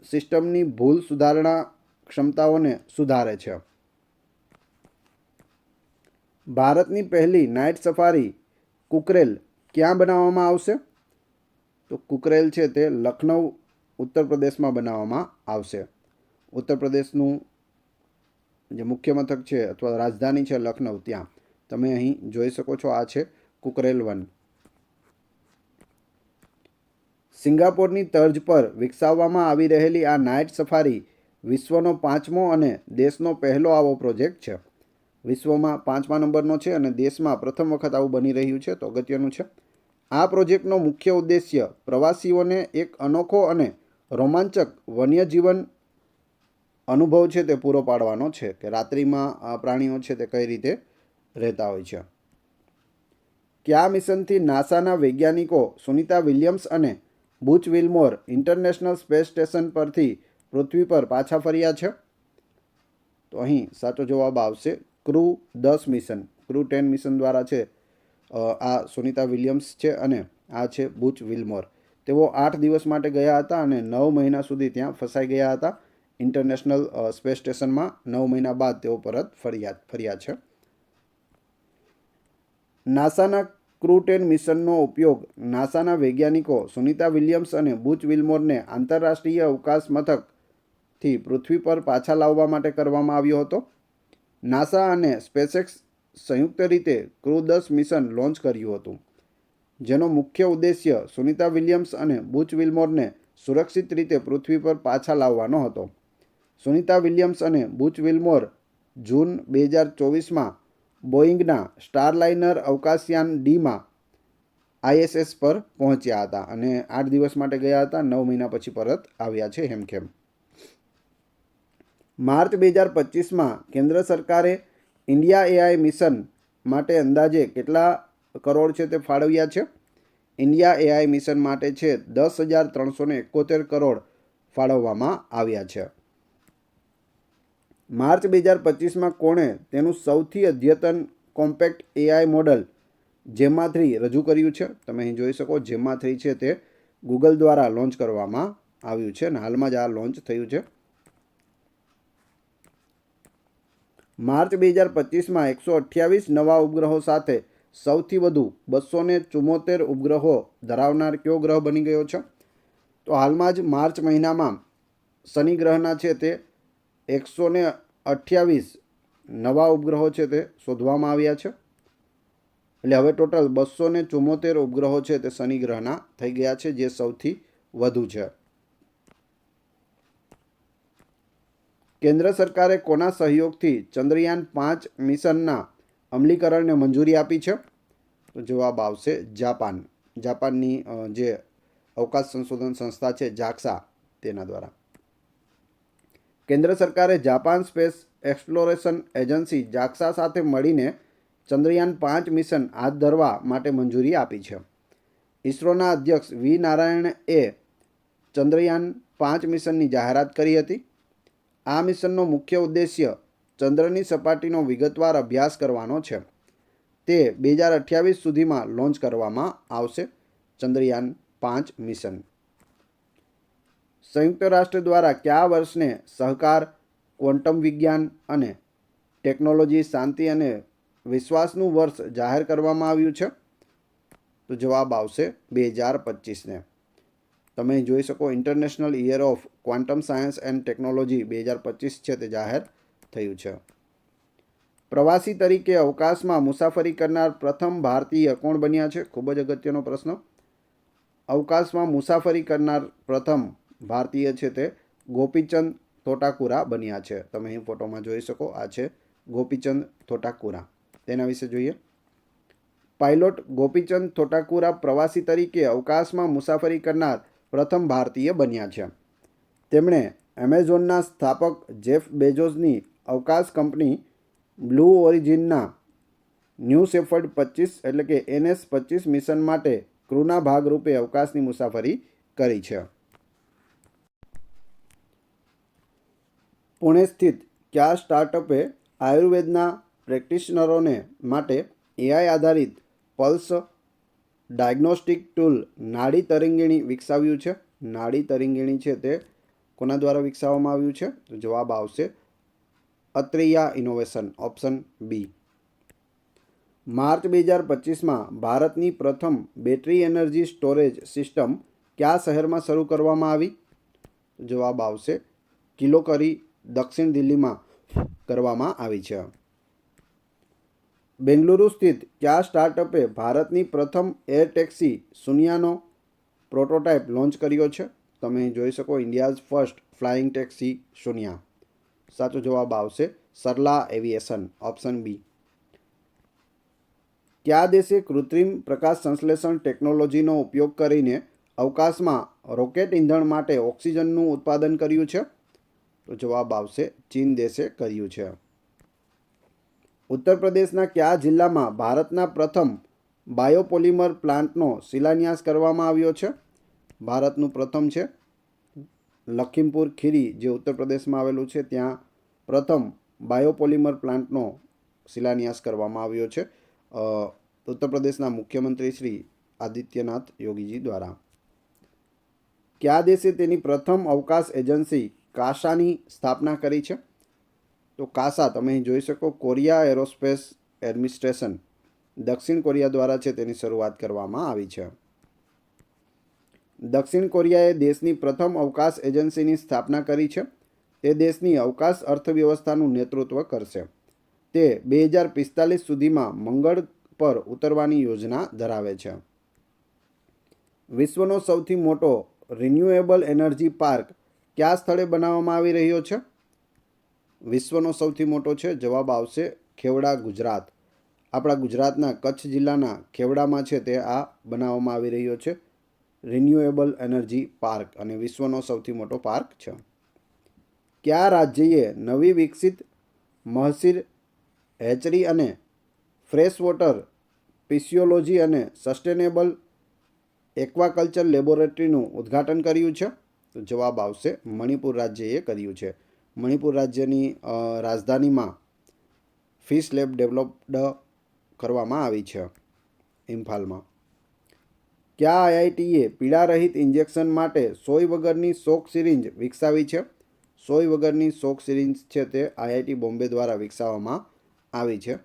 સિસ્ટમની ભૂલ સુધારણા ક્ષમતાઓને સુધારે છે. ભારતની પહેલી નાઇટ સફારી કુકરેલ ક્યાં બનાવવામાં આવશે? તો કુકરેલ છે તે લખનઉ ઉત્તર પ્રદેશમાં બનાવવામાં આવશે. ઉત્તર પ્રદેશનું જે મુખ્ય મથક છે અથવા રાજધાની છે લખનઉ, ત્યાં તમે અહીં જોઈ શકો છો. આ છે કુકરેલ 1. સિંગાપોરની તર્જ પર વિકસાવવામાં આવી રહેલી આ નાઇટ સફારી વિશ્વનો 5મો અને દેશનો પહેલો આવો પ્રોજેક્ટ છે. વિશ્વમાં 5મા નંબરનો છે અને દેશમાં પ્રથમ વખત આવું બની રહ્યું છે, તો અગત્યનું છે. આ પ્રોજેક્ટનો મુખ્ય ઉદ્દેશ્ય પ્રવાસીઓને એક અનોખો અને રોમાંચક વન્યજીવન અનુભવ છે તે પૂરો પાડવાનો છે કે રાત્રિમાં પ્રાણીઓ છે તે કઈ રીતે રહેતા હોય છે. કયા મિશનથી નાસાના વૈજ્ઞાનિકો સુનિતા વિલિયમ્સ અને બુચ વિલ્મોર ઇન્ટરનેશનલ સ્પેસ સ્ટેશન પરથી પૃથ્વી પર પાછા ફર્યા છે? તો અહીં સાચો જવાબ આવશે ક્રૂ 10 મિશન. ક્રૂ 10 મિશન દ્વારા છે આ સુનિતા વિલિયમ્સ છે અને આ છે બુચ વિલ્મોર. તેઓ 8 દિવસ માટે ગયા હતા અને 9 મહિના સુધી ત્યાં ફસાઈ ગયા હતા ઇન્ટરનેશનલ સ્પેસ સ્ટેશનમાં. 9 મહિના બાદ તેઓ પરત ફર્યા છે. નાસાના ક્રૂ 10 મિશનનો ઉપયોગ નાસાના વૈજ્ઞાનિકો સુનિતા વિલિયમ્સ અને બુચ વિલ્મોરને આંતરરાષ્ટ્રીય અવકાશ મથકથી પૃથ્વી પર પાછા લાવવા માટે કરવામાં આવ્યો હતો. નાસા અને સ્પેસએક્સ સંયુક્ત રીતે ક્રૂ 10 મિશન લોન્ચ કર્યું હતું, જેનો મુખ્ય ઉદ્દેશ્ય સુનિતા વિલિયમ્સ અને બુચ વિલ્મોરને સુરક્ષિત રીતે પૃથ્વી પર પાછા લાવવાનો હતો. સુનિતા વિલિયમ્સ અને બુચ વિલ્મોર જૂન 2024માં બોઈંગના સ્ટારલાઇનર અવકાશયાન ડીમાં ISS પર પહોંચ્યા હતા અને 8 દિવસ માટે ગયા હતા. 9 મહિના પછી પરત આવ્યા છે હેમખેમ. માર્ચ 2025માં કેન્દ્ર સરકારે ઇન્ડિયા AI મિશન માટે અંદાજે કેટલા કરોડ છે તે ફાળવ્યા છે? ઇન્ડિયા AI મિશન માટે છે 10,371 કરોડ ફાળવવામાં આવ્યા છે. માર્ચ 2025માં કોણે તેનું સૌથી અદ્યતન કોમ્પેક્ટ AI મોડલ જેમા 3 રજૂ કર્યું છે? તમે અહીં જોઈ શકો જેમા 3 છે તે ગૂગલ દ્વારા લોન્ચ કરવામાં આવ્યું છે અને હાલમાં જ આ લોન્ચ થયું છે. માર્ચ 2025માં 128 નવા ઉપગ્રહો સાથે સૌથી વધુ 274 ઉપગ્રહો ધરાવનાર કયો ગ્રહ બની ગયો છે? તો હાલમાં જ માર્ચ મહિનામાં શનિ ગ્રહના છે તે 128 નવા ઉપગ્રહો છે તે શોધવામાં આવ્યા છે. એટલે હવે ટોટલ 274 ઉપગ્રહો છે તે શનિ ગ્રહના થઈ ગયા છે, જે સૌથી વધુ છે. કેન્દ્ર સરકારે કોના સહયોગથી ચંદ્રયાન 5 મિશનના અમલીકરણને મંજૂરી આપી છે? તો જવાબ આવશે જાપાન. જાપાનની જે અવકાશ સંશોધન સંસ્થા છે જાક્સા, તેના દ્વારા. કેન્દ્ર સરકારે જાપાન સ્પેસ એક્સપ્લોરેશન એજન્સી જાક્સા સાથે મળીને ચંદ્રયાન 5 મિશન હાથ ધરવા માટે મંજૂરી આપી છે. ઈસરોના અધ્યક્ષ વી નારાયણએ ચંદ્રયાન 5 મિશનની જાહેરાત કરી હતી. આ મિશનનો મુખ્ય ઉદ્દેશ્ય ચંદ્રની સપાટીનો વિગતવાર અભ્યાસ કરવાનો છે. તે 2028 સુધીમાં લોન્ચ કરવામાં આવશે. ચંદ્રયાન 5 મિશન. સંયુક્ત રાષ્ટ્ર દ્વારા કયા વર્ષને સહકાર, ક્વોન્ટમ વિજ્ઞાન અને ટેકનોલોજી, શાંતિ અને વિશ્વાસનું વર્ષ જાહેર કરવામાં આવ્યું છે? તો જવાબ આવશે 2025ને. તમે જોઈ શકો international year of quantum science and technology 2025 છે તે જાહેર થયું છે. પ્રવાસી તરીકે અવકાશમાં મુસાફરી કરનાર પ્રથમ ભારતીય કોણ બન્યા છે? ખૂબ જ અગત્યનો પ્રશ્ન. અવકાશમાં મુસાફરી કરનાર પ્રથમ ભારતીય છે તે ગોપીચંદ થોટાકુરા બન્યા છે. તમે અહીં ફોટોમાં જોઈ શકો, આ છે ગોપીચંદ થોટાકુરા. તેના વિશે જોઈએ. પાયલોટ ગોપીચંદ થોટાકુરા પ્રવાસી તરીકે અવકાશમાં મુસાફરી કરનાર પ્રથમ ભારતીય બન્યા છે. તેમણે એમેઝોનના સ્થાપક જેફ બેઝોસની અવકાશ કંપની બ્લુ ઓરિજિનના ન્યૂ શેફર્ડ 25 એટલે કે NS-25 મિશન માટે ક્રૂના ભાગરૂપે અવકાશની મુસાફરી કરી છે. પુણે સ્થિત કયા સ્ટાર્ટઅપે આયુર્વેદના પ્રેક્ટિશનરોને માટે AI આધારિત પલ્સ ડાયગ્નોસ્ટિક ટૂલ નાડી તરંગીણી વિકસાવ્યું છે? નાડી તરંગીણી છે તે કોના દ્વારા વિકસાવવામાં આવ્યું છે? તો જવાબ આવશે અત્રેયા ઇનોવેશન, ઓપ્શન બી. માર્ચ 2025માં ભારતની પ્રથમ બેટરી એનર્જી સ્ટોરેજ સિસ્ટમ કયા શહેરમાં શરૂ કરવામાં આવી? જવાબ આવશે કિલોકરી, દક્ષિણ દિલ્હીમાં કરવામાં આવી છે. બેંગલુરુ સ્થિત કયા સ્ટાર્ટઅપે ભારતની પ્રથમ એર ટેક્સી શૂન્યાનો પ્રોટોટાઇપ લોન્ચ કર્યો છે? તમે જોઈ શકો ઇન્ડિયાઝ ફર્સ્ટ ફ્લાઇંગ ટેક્સી શૂન્યા. સાચો જવાબ આવશે સરલા એવિએશન, ઓપ્શન બી. કયા દેશે કૃત્રિમ પ્રકાશ સંશ્લેષણ ટેકનોલોજીનો ઉપયોગ કરીને અવકાશમાં રોકેટ ઇંધણ માટે ઓક્સિજનનું ઉત્પાદન કર્યું છે? તો જવાબ આવશે ચીન દેશે કર્યું છે. ઉત્તર પ્રદેશના કયા જિલ્લામાં ભારતના પ્રથમ બાયોપોલિમર પ્લાન્ટનો શિલાન્યાસ કરવામાં આવ્યો છે? ભારતનું પ્રથમ છે લખીમપુર ખીરી, જે ઉત્તર પ્રદેશમાં આવેલું છે, ત્યાં પ્રથમ બાયોપોલિમર પ્લાન્ટનો શિલાન્યાસ કરવામાં આવ્યો છે ઉત્તર પ્રદેશના મુખ્યમંત્રી શ્રી આદિત્યનાથ યોગીજી દ્વારા. કયા દેશે તેની પ્રથમ અવકાશ એજન્સી કાસાની સ્થાપના કરી છે? તો કાસા તમે અહીં જોઈ શકો કોરિયા એરોસ્પેસ એડમિનિસ્ટ્રેશન, દક્ષિણ કોરિયા દ્વારા છે તેની શરૂઆત કરવામાં આવી છે. દક્ષિણ કોરિયાએ દેશની પ્રથમ અવકાશ એજન્સીની સ્થાપના કરી છે. તે દેશની અવકાશ અર્થવ્યવસ્થાનું નેતૃત્વ કરશે. તે 2045 સુધીમાં મંગળ પર ઉતરવાની યોજના ધરાવે છે. વિશ્વનો સૌથી મોટો રિન્યુએબલ એનર્જી પાર્ક કયા સ્થળે બનાવવામાં આવી રહ્યો છે? વિશ્વનો સૌથી મોટો છે, જવાબ આવશે ખેવડા, ગુજરાત. આપણા ગુજરાતના કચ્છ જિલ્લાના ખેવડામાં છે તે આ બનાવવામાં આવી રહ્યો છે રિન્યુએબલ એનર્જી પાર્ક, અને વિશ્વનો સૌથી મોટો પાર્ક છે. કયા રાજ્યએ નવી વિકસિત મહસીર હેચરી અને ફ્રેશ વોટર ફિશિયોલોજી અને સસ્ટેનેબલ એક્વાકલ્ચર લેબોરેટરીનું ઉદ્ઘાટન કર્યું છે? તો જવાબ આવશે મણિપુર રાજ્યએ કર્યું છે. મણિપુર રાજ્યની રાજધાનીમાં ફિશ લેબ ડેવલપ્ડ કરવામાં આવી છે ઇમ્ફાલમાં. કયા આઈઆઈટીએ પીડારહિત ઇન્જેક્શન માટે સોય વગરની શોક સિરિંજ વિકસાવી છે? સોય વગરની શોક સિરિંજ છે તે આઈઆઈટી બોમ્બે દ્વારા વિકસાવવામાં આવી છે.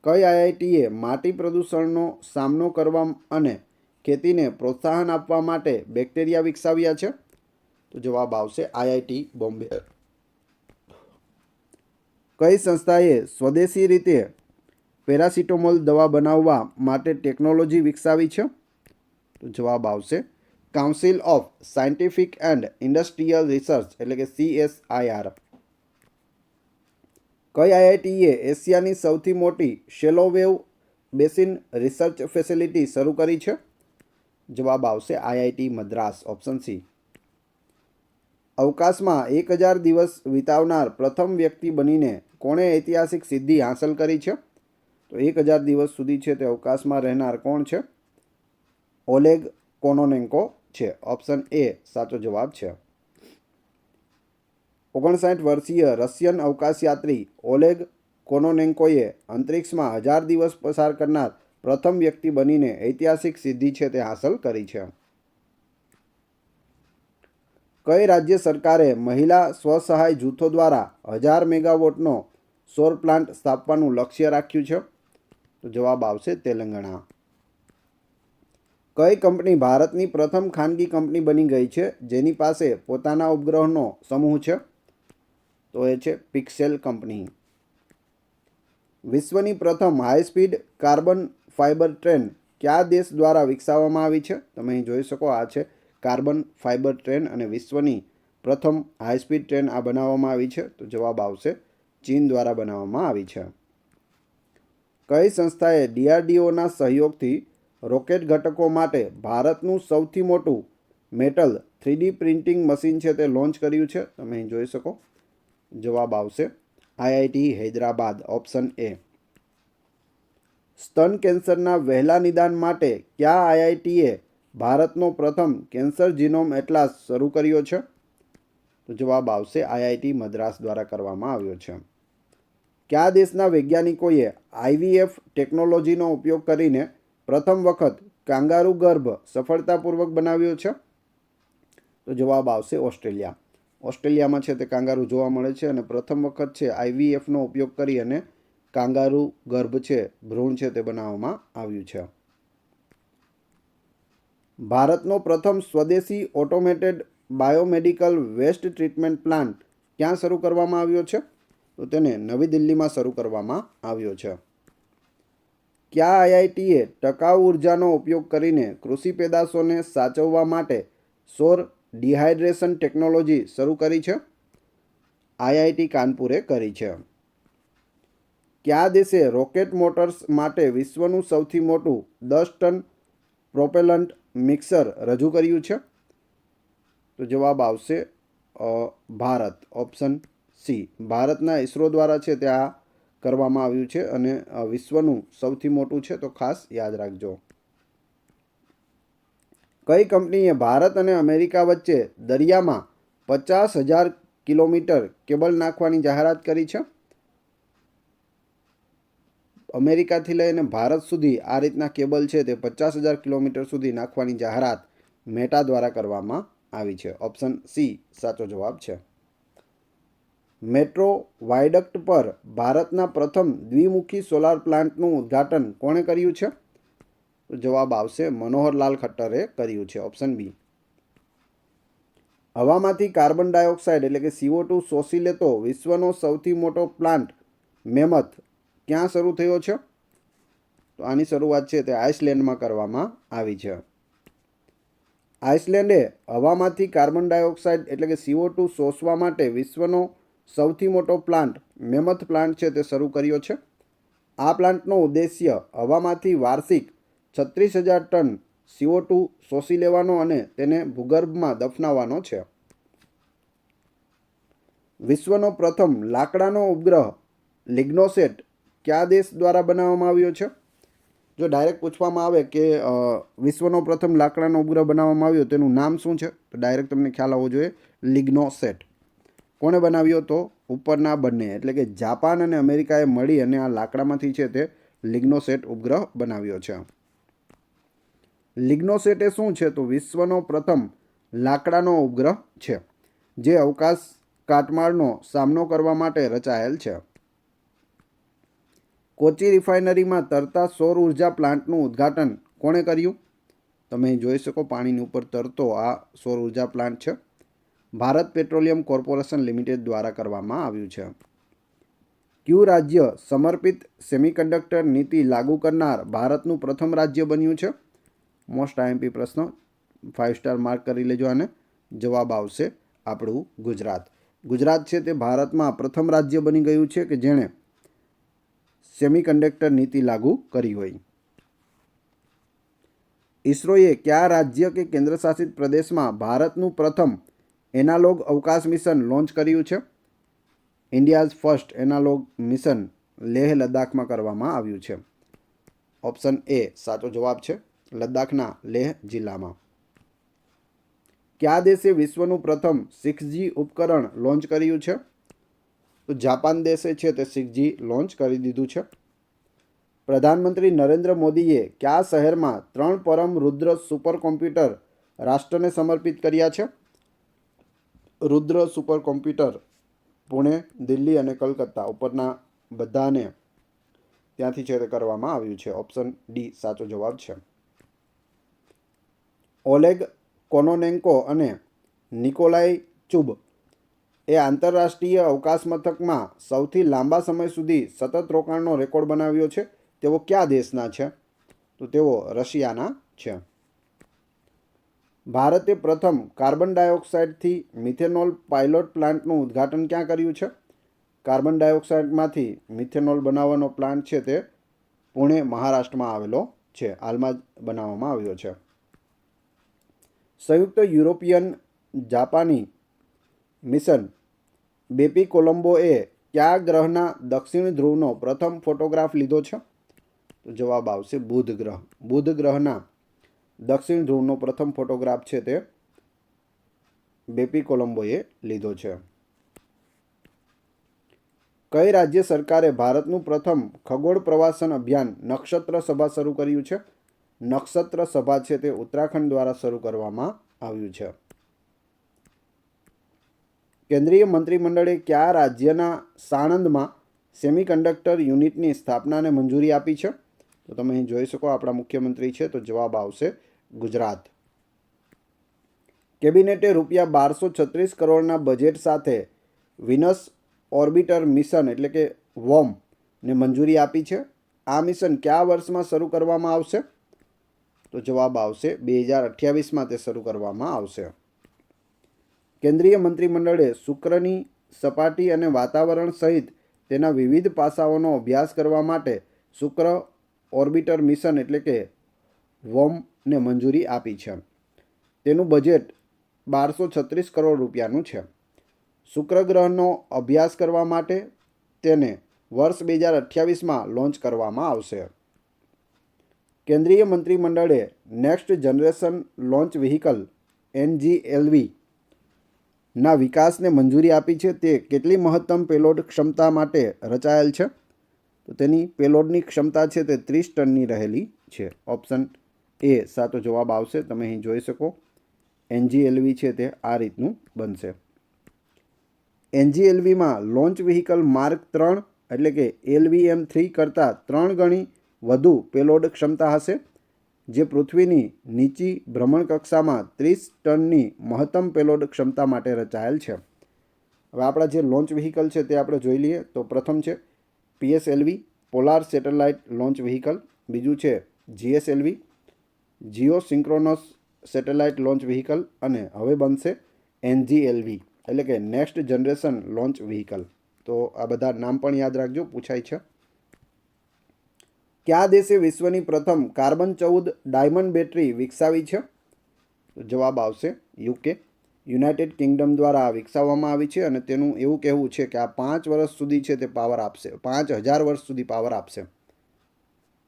કઈ આઈઆઈટીએ માટી પ્રદૂષણનો સામનો કરવા અને ખેતીને પ્રોત્સાહન આપવા માટે બેક્ટેરિયા વિકસાવ્યા છે? તો જવાબ આવશે આઈઆઈટી બોમ્બે. કઈ સંસ્થાએ સ્વદેશી રીતે પેરાસિટામોલ દવા બનાવવા માટે ટેકનોલોજી વિકસાવી છે? તો જવાબ આવશે council of scientific and industrial research એટલે કે CSIR. કઈ આઈઆઈટીએ એશિયાની સૌથી મોટી શેલો વેવ બેસિન રિસર્ચ ફેસિલિટી શરૂ કરી છે? જવાબ આવશે આઈઆઈટી મદ્રાસ, ઓપ્શન સી. અવકાશમાં 1000 દિવસ વિતાવનાર પ્રથમ વ્યક્તિ બનીને કોણે ઐતિહાસિક સિદ્ધિ હાંસલ કરી છે? તો 1000 દિવસ સુધી છે તે અવકાશમાં રહેનાર કોણ છે? ઓલેગ કોનોનેન્કો છે, ઓપ્શન એ સાચો જવાબ છે. 59 વર્ષીય રશિયન અવકાશયાત્રી ઓલેગ કોનોનેન્કોએ અંતરિક્ષમાં 1000 દિવસ પસાર કરનાર પ્રથમ વ્યક્તિ બનીને ઐતિહાસિક સિદ્ધિ છે તે હાંસલ કરી છે. કઈ રાજ્ય સરકારે મહિલા સ્વસહાય જૂથો દ્વારા 1000 મેગાવોટનો સૌર પ્લાન્ટ સ્થાપવાનું લક્ષ્ય રાખ્યું છે? તો જવાબ આવશે તેલંગાણા. કઈ કંપની ભારતની પ્રથમ ખાનગી કંપની બની ગઈ છે જેની પાસે પોતાના ઉપગ્રહનો સમૂહ છે? તો એ છે પિક્સેલ કંપની. વિશ્વની પ્રથમ high speed carbon fibre train કયા દેશ દ્વારા વિકસાવવામાં આવી છે? તમે અહીં જોઈ શકો, આ છે કાર્બન ફાઇબર ટ્રેન અને વિશ્વની પ્રથમ હાઈ સ્પીડ ટ્રેન આ બનાવવામાં આવી છે. તો જવાબ આવશે ચીન દ્વારા બનાવવામાં આવી છે. કઈ સંસ્થાએ DRDOના સહયોગથી રોકેટ ઘટકો માટે ભારતનું સૌથી મોટું મેટલ 3D પ્રિન્ટિંગ મશીન છે તે લોન્ચ કર્યું છે? તમે અહીં જોઈ શકો. જવાબ આવશે IIT હૈદરાબાદ, ઓપ્શન એ. સ્તન કેન્સરના વહેલા નિદાન માટે કયા IITએ ભારતનો પ્રથમ કેન્સર જીનોમ એટલાસ શરૂ કર્યો છે? તો જવાબ આવશે IIT મદ્રાસ દ્વારા કરવામાં આવ્યો છે. કયા દેશના વૈજ્ઞાનિકોએ IVF ટેકનોલોજીનો ઉપયોગ કરીને પ્રથમ વખત કાંગારૂ ગર્ભ સફળતાપૂર્વક બનાવ્યો છે? તો જવાબ આવશે ઓસ્ટ્રેલિયા. ઓસ્ટ્રેલિયામાં છે તે કાંગારૂ જોવા મળે છે અને પ્રથમ વખત છે IVFનો ઉપયોગ કરી અને કાંગારૂ ગર્ભ છે, ભ્રૂણ છે તે બનાવવામાં આવ્યું છે. ભારતનો પ્રથમ સ્વદેશી automated biomedical waste treatment plant ક્યાં શરૂ કરવામાં આવ્યો છે? તો તેને નવી દિલ્હીમાં શરૂ કરવામાં આવ્યો છે. કયા IITએ ટકાઉ ઉર્જાનો ઉપયોગ કરીને કૃષિ પેદાશોને સાચવવા માટે સૌર ડિહાઇડ્રેશન ટેકનોલોજી શરૂ કરી છે? IIT કાનપુરે કરી છે. કયા દેશે રોકેટ મોટર્સ માટે વિશ્વનું સૌથી મોટું 10 ટન પ્રોપેલન્ટ મિક્સર રજૂ કર્યું છે? તો જવાબ આવશે ભારત, ઓપ્શન સી. ભારતના ઇસરો દ્વારા છે તે આ કરવામાં આવ્યું છે અને વિશ્વનું સૌથી મોટું છે, તો ખાસ યાદ રાખજો. કઈ કંપનીએ ભારત અને અમેરિકા વચ્ચે દરિયામાં 50,000 કિલોમીટર કેબલ નાખવાની જાહેરાત કરી છે? અમેરિકાથી લઈને ભારત સુધી આ રીતના કેબલ છે તે 50,000 કિલોમીટર સુધી નાખવાની જાહેરાત મેટા દ્વારા કરવામાં આવી છે. ઓપ્શન સી સાચો જવાબ છે. મેટ્રો વાયડક્ટ પર ભારતના પ્રથમ દ્વિમુખી સોલાર પ્લાન્ટનું ઉદ્ઘાટન કોણે કર્યું છે? તો જવાબ આવશે મનોહરલાલ ખટ્ટરે કર્યું છે, ઓપ્શન બી. હવામાંથી કાર્બન ડાયોક્સાઇડ એટલે કે CO2 શોષી લેતો વિશ્વનો સૌથી મોટો પ્લાન્ટ મેમથ ક્યાં શરૂ થયો છે? તો આની શરૂઆત છે તે આઇસલેન્ડમાં કરવામાં આવી છે. આઇસલેન્ડે હવામાંથી કાર્બન ડાયોક્સાઇડ એટલે કે CO2 શોષવા માટે વિશ્વનો સૌથી મોટો પ્લાન્ટ મેમથ પ્લાન્ટ છે તે શરૂ કર્યો છે. આ પ્લાન્ટનો ઉદ્દેશ્ય હવામાંથી વાર્ષિક 36,000 ટન CO2 શોષી લેવાનો અને તેને ભૂગર્ભમાં દફનાવવાનો છે. વિશ્વનો પ્રથમ લાકડાનો ઉપગ્રહ લિગ્નોસેટ કયા દેશ દ્વારા બનાવવામાં આવ્યો છે? જો ડાયરેક્ટ પૂછવામાં આવે કે વિશ્વનો પ્રથમ લાકડાનો ઉપગ્રહ બનાવવામાં આવ્યો તેનું નામ શું છે, તો ડાયરેક્ટ તમને ખ્યાલ આવવો જોઈએ, લિગ્નોસેટ. કોણે બનાવ્યો? તો ઉપરના બંને એટલે કે જાપાન અને અમેરિકાએ મળી અને આ લાકડામાંથી છે તે લિગ્નોસેટ ઉપગ્રહ બનાવ્યો છે. લિગ્નોસેટ એ શું છે? તો વિશ્વનો પ્રથમ લાકડાનો ઉપગ્રહ છે જે અવકાશ કાટમાળનો સામનો કરવા માટે રચાયેલ છે. કોચી રિફાઇનરીમાં તરતા સૌર ઉર્જા પ્લાન્ટનું ઉદ્ઘાટન કોણે કર્યું? તમે જોઈ શકો પાણીની ઉપર તરતો આ સૌર ઉર્જા પ્લાન્ટ છે. ભારત પેટ્રોલિયમ કોર્પોરેશન લિમિટેડ દ્વારા કરવામાં આવ્યું છે. કયું રાજ્ય સમર્પિત સેમિકન્ડક્ટર નીતિ લાગુ કરનાર ભારતનું પ્રથમ રાજ્ય બન્યું છે? મોસ્ટ IMP પ્રશ્ન, 5 સ્ટાર માર્ક કરી લેજો આને. જવાબ આવશે આપણું ગુજરાત. ગુજરાત છે તે ભારતમાં પ્રથમ રાજ્ય બની ગયું છે કે જેણે સેમિકન્ડક્ટર નીતિ લાગુ કરી હોય. ઇસરોએ કયા રાજ્ય કે કેન્દ્રશાસિત પ્રદેશમાં ભારતનું પ્રથમ એનાલોગ અવકાશ મિશન લોન્ચ કર્યું છે? India's first analogue mission Leh લદ્દાખમાં કરવામાં આવ્યું છે. ઓપ્શન એ સાચો જવાબ છે, લદ્દાખના લેહ જિલ્લામાં. કયા દેશે વિશ્વનું પ્રથમ 6G ઉપકરણ લોન્ચ કર્યું છે? તો જાપાન દેશે છે તે 6G લોન્ચ કરી દીધું છે. પ્રધાનમંત્રી નરેન્દ્ર મોદીએ કયા શહેરમાં 3 પરમ રુદ્ર સુપર કોમ્પ્યુટર રાષ્ટ્રને સમર્પિત કર્યા છે? રુદ્ર સુપર કોમ્પ્યુટર પુણે, દિલ્હી અને કલકત્તા ઉપરના બધાને ત્યાંથી છે તે કરવામાં આવ્યું છે. ઓપ્શન ડી સાચો જવાબ છે. ઓલેગ કોનોનેન્કો અને નિકોલાઈ ચુબ એ આંતરરાષ્ટ્રીય અવકાશ મથકમાં સૌથી લાંબા સમય સુધી સતત રોકાણનો રેકોર્ડ બનાવ્યો છે. તેઓ કયા દેશના છે? તો તેઓ રશિયાના છે. ભારતે પ્રથમ કાર્બન ડાયોક્સાઇડથી મિથેનોલ પાયલોટ પ્લાન્ટનું ઉદ્ઘાટન ક્યાં કર્યું છે? કાર્બન ડાયોક્સાઇડમાંથી મિથેનોલ બનાવવાનો પ્લાન્ટ છે તે પુણે, મહારાષ્ટ્રમાં આવેલો છે. હાલમાં જ બનાવવામાં આવ્યો છે. સંયુક્ત યુરોપિયન જાપાની મિશન બેપી કોલંબોએ કયા ગ્રહના દક્ષિણ ધ્રુવનો પ્રથમ ફોટોગ્રાફ લીધો છે? તો જવાબ આવશે બુધ ગ્રહ. બુધ ગ્રહના દક્ષિણ ધ્રુવનો પ્રથમ ફોટોગ્રાફ છે તે બેપી કોલંબોએ લીધો છે. કઈ રાજ્ય સરકારે ભારતનું પ્રથમ ખગોળ પ્રવાસન અભિયાન નક્ષત્ર સભા શરૂ કર્યું છે? નક્ષત્ર સભા છે તે ઉત્તરાખંડ દ્વારા શરૂ કરવામાં આવ્યું છે. કેન્દ્રીય મંત્રીમંડળે કયા રાજ્યના સાણંદમાં સેમિકન્ડક્ટર યુનિટની સ્થાપનાને મંજૂરી આપી છે? તો તમે અહીં જોઈ શકો આપણા મુખ્યમંત્રી છે. તો જવાબ આવશે ગુજરાત. કેબિનેટે ₹1236 કરોડના બજેટ સાથે વિનસ ઓર્બિટર મિશન એટલે કે વોર્મ ને મંજૂરી આપી છે. આ મિશન કયા વર્ષમાં શરૂ કરવામાં આવશે? તો જવાબ આવશે 2028માં તે શરૂ કરવામાં આવશે. કેન્દ્રીય મંત્રીમંડળે શુક્રની સપાટી અને વાતાવરણ સહિત તેના વિવિધ પાસાઓનો અભ્યાસ કરવા માટે શુક્ર ઓર્બિટર મિશન એટલે કે વોર્મને મંજૂરી આપી છે. તેનું બજેટ ₹1236 કરોડ છે. શુક્ર ગ્રહનો અભ્યાસ કરવા માટે તેને વર્ષ 2028માં લોન્ચ કરવામાં આવશે. કેન્દ્રીય મંત્રીમંડળે next generation launch vehicle NGLV ના વિકાસને મંજૂરી આપી છે. તે કેટલી મહત્તમ પેલોડ ક્ષમતા માટે રચાયેલ છે? તો તેની પેલોડની ક્ષમતા છે તે 30 ટનની રહેલી છે. ઓપ્શન એ સાચો જવાબ આવશે. તમે અહીં જોઈ શકો NGLV છે તે આ રીતનું બનશે. NGLVમાં લોન્ચ વ્હીકલ માર્ક 3 એટલે કે LVM-3 કરતાં 3 ગણી વધુ પેલોડ ક્ષમતા હશે, જે પૃથ્વીની નીચી ભ્રમણકક્ષામાં 30 ટનની મહત્તમ પેલોડ ક્ષમતા માટે રચાયેલ છે. હવે આપણા જે લોન્ચ વ્હીકલ છે તે આપણે જોઈ લઈએ. તો પ્રથમ છે PSLV polar satellite launch vehicle, બીજું છે GSLV Jio synchronous satellite launch vehicle અને હવે બનશે NGLV એટલે કે નેક્સ્ટ જનરેશન લોન્ચ વ્હીકલ. તો આ બધા નામ પણ યાદ રાખજો, પૂછાય છે. કયા દેશે વિશ્વની પ્રથમ કાર્બન 14 ડાયમંડ બેટરી વિકસાવી છે? તો જવાબ આવશે UK. યુનાઇટેડ કિંગડમ દ્વારા વિકસાવવામાં આવી છે અને તેનું એવું કહેવું છે કે આ 5 વર્ષ સુધી છે તે પાવર આપશે, 5000 વર્ષ સુધી પાવર આપશે.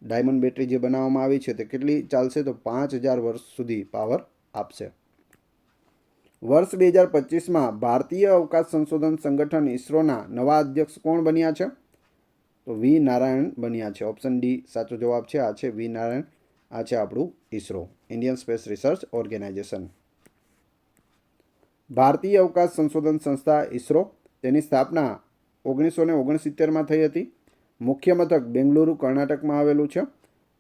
ડાયમંડ બેટરી જે બનાવવામાં આવી છે તે કેટલી ચાલશે? તો 5000 વર્ષ સુધી પાવર આપશે. વર્ષ 2025માં ભારતીય અવકાશ સંશોધન સંગઠન ઇસરોના નવા અધ્યક્ષ કોણ બન્યા છે? તો વી નારાયણ બન્યા છે. ઓપ્શન ડી સાચો જવાબ છે. આ છે વી નારાયણ. આ છે આપણું ISRO, Indian space research organisation. ભારતીય અવકાશ સંશોધન સંસ્થા ઇસરો તેની સ્થાપના 1969માં થઈ હતી. મુખ્ય મથક બેંગલુરુ, કર્ણાટકમાં આવેલું છે.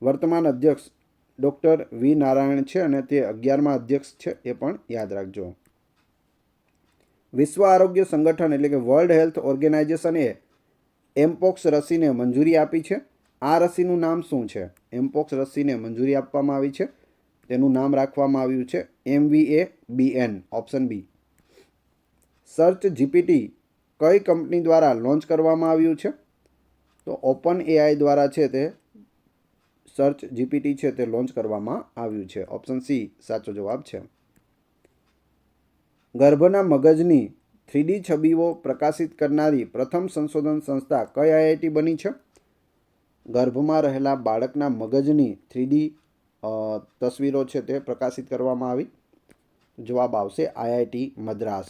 વર્તમાન અધ્યક્ષ ડૉક્ટર વી નારાયણ છે અને તે 11મા અધ્યક્ષ છે, એ પણ યાદ રાખજો. વિશ્વ આરોગ્ય સંગઠન એટલે કે વર્લ્ડ હેલ્થ ઓર્ગેનાઇઝેશને એમપોક્સ રસીને મંજૂરી આપી છે. આ રસીનું નામ શું છે? એમપોક્સ રસીને મંજૂરી આપવામાં આવી છે, તેનું નામ રાખવામાં આવ્યું છે MVA-BN. Option B. Search GPT કઈ કંપની દ્વારા લોન્ચ કરવામાં આવ્યું છે? તો ઓપન AI દ્વારા છે તે સર્ચ જીપીટી છે તે લોન્ચ કરવામાં આવ્યું છે. ઓપ્શન સી સાચો જવાબ છે. ગર્ભના મગજની 3D છબીઓ પ્રકાશિત કરનારી પ્રથમ સંશોધન સંસ્થા કઈ IIT બની છે? ગર્ભમાં રહેલા બાળકના મગજની 3D તસવીરો છે તે પ્રકાશિત કરવામાં આવી. જવાબ આવશે IIT મદ્રાસ.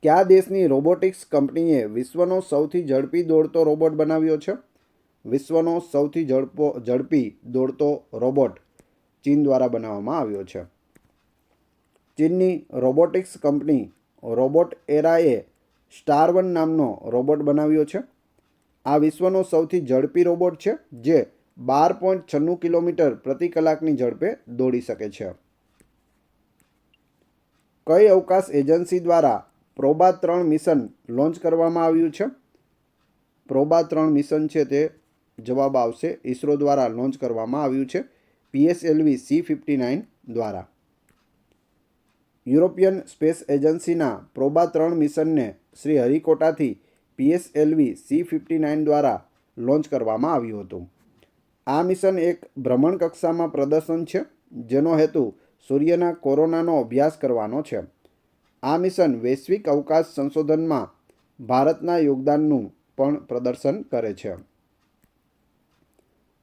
કયા દેશની રોબોટિક્સ કંપનીએ વિશ્વનો સૌથી ઝડપી દોડતો રોબોટ બનાવ્યો છે? વિશ્વનો સૌથી ઝડપી દોડતો રોબોટ ચીન દ્વારા બનાવવામાં આવ્યો છે. ચીનની રોબોટિક્સ કંપની રોબોટ એરાએ સ્ટાર 1 નામનો રોબોટ બનાવ્યો છે. આ વિશ્વનો સૌથી ઝડપી રોબોટ છે જે 12.96 કિલોમીટર પ્રતિ કલાકની ઝડપે દોડી શકે છે. કઈ અવકાશ એજન્સી દ્વારા પ્રોબા 3 મિશન લોન્ચ કરવામાં આવ્યું છે? પ્રોબા 3 મિશન છે તે જવાબ આવશે ઇસરો દ્વારા લોન્ચ કરવામાં આવ્યું છે PSLV C-59 દ્વારા. યુરોપિયન સ્પેસ એજન્સીના પ્રોબા 3 મિશનને શ્રી હરિકોટાથી PSLV C-59 દ્વારા લોન્ચ કરવામાં આવ્યું હતું. આ મિશન એક ભ્રમણકક્ષામાં પ્રદર્શન છે જેનો હેતુ સૂર્યના કોરોનાનો અભ્યાસ કરવાનો છે. આ મિશન વૈશ્વિક અવકાશ સંશોધનમાં ભારતના યોગદાનનું પણ પ્રદર્શન કરે છે.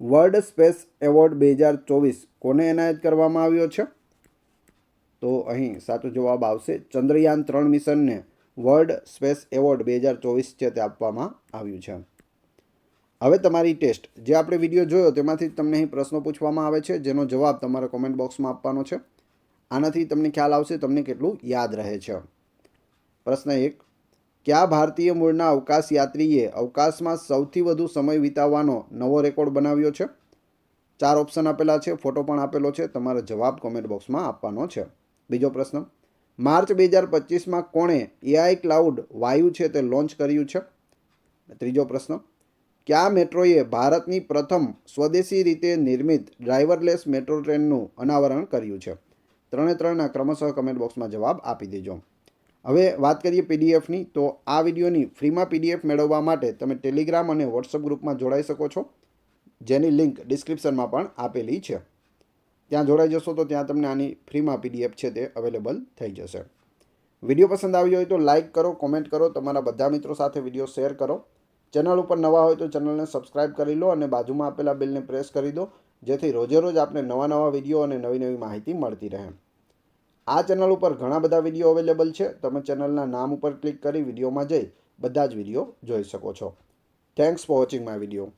વર્લ્ડ સ્પેસ એવોર્ડ 2024 કોને એનાયત કરવામાં આવ્યો છે? તો અહીં સાચો જવાબ આવશે ચંદ્રયાન 3 મિશનને વર્લ્ડ સ્પેસ એવોર્ડ 2024 છે તે આપવામાં આવ્યું છે. હવે તમારી ટેસ્ટ જે આપણે વિડીયો જોયો તેમાંથી તમને અહીં પ્રશ્નો પૂછવામાં આવે છે જેનો જવાબ તમારે કોમેન્ટ બોક્સમાં આપવાનો છે. આનાથી તમને ખ્યાલ આવશે તમને કેટલું યાદ રહે છે. પ્રશ્ન 1. કયા ભારતીય મૂળના અવકાશ યાત્રીએ અવકાશમાં સૌથી વધુ સમય વિતાવવાનો નવો રેકોર્ડ બનાવ્યો છે? 4 ઓપ્શન આપેલા છે, ફોટો પણ આપેલો છે, તમારે જવાબ કોમેન્ટ બોક્સમાં આપવાનો છે. બીજો પ્રશ્ન. માર્ચ 2025માં કોણે AI ક્લાઉડ વાયુ છે તે લોન્ચ કર્યું છે? ત્રીજો પ્રશ્ન. કયા મેટ્રોએ ભારતની પ્રથમ સ્વદેશી રીતે નિર્મિત ડ્રાઈવરલેસ મેટ્રો ટ્રેનનું અનાવરણ કર્યું છે? 3 ક્રમશઃ કમેન્ટ બોક્સમાં જવાબ આપી દેજો. હવે વાત કરીએ PDFની. તો આ વિડીયોની ફ્રીમાં PDF મેળવવા માટે તમે ટેલિગ્રામ અને વોટ્સઅપ ગ્રુપમાં જોડાઈ શકો છો, જેની લિંક ડિસ્ક્રિપ્શનમાં પણ આપેલી છે. ત્યાં જોડાઈ જશો તો ત્યાં તમને આની ફ્રીમાં PDF છે તે અવેલેબલ થઈ જશે. વિડીયો પસંદ આવ્યો હોય તો લાઇક કરો, કોમેન્ટ કરો, તમારા બધા મિત્રો સાથે વિડીયો શેર કરો. ચેનલ ઉપર નવા હોય તો ચેનલને સબસ્ક્રાઈબ કરી લો અને બાજુમાં આપેલા બેલને પ્રેસ કરી દો જેથી રોજે રોજ આપને નવા વિડીયો અને નવી માહિતી મળતી રહે. આ ચેનલ ઉપર ઘણા બધા વિડીયો અવેલેબલ છે. તમે ચેનલના નામ ઉપર ક્લિક કરી વિડીયોમાં જઈ બધા જ વિડીયો જોઈ શકો છો. Thanks for watching my video.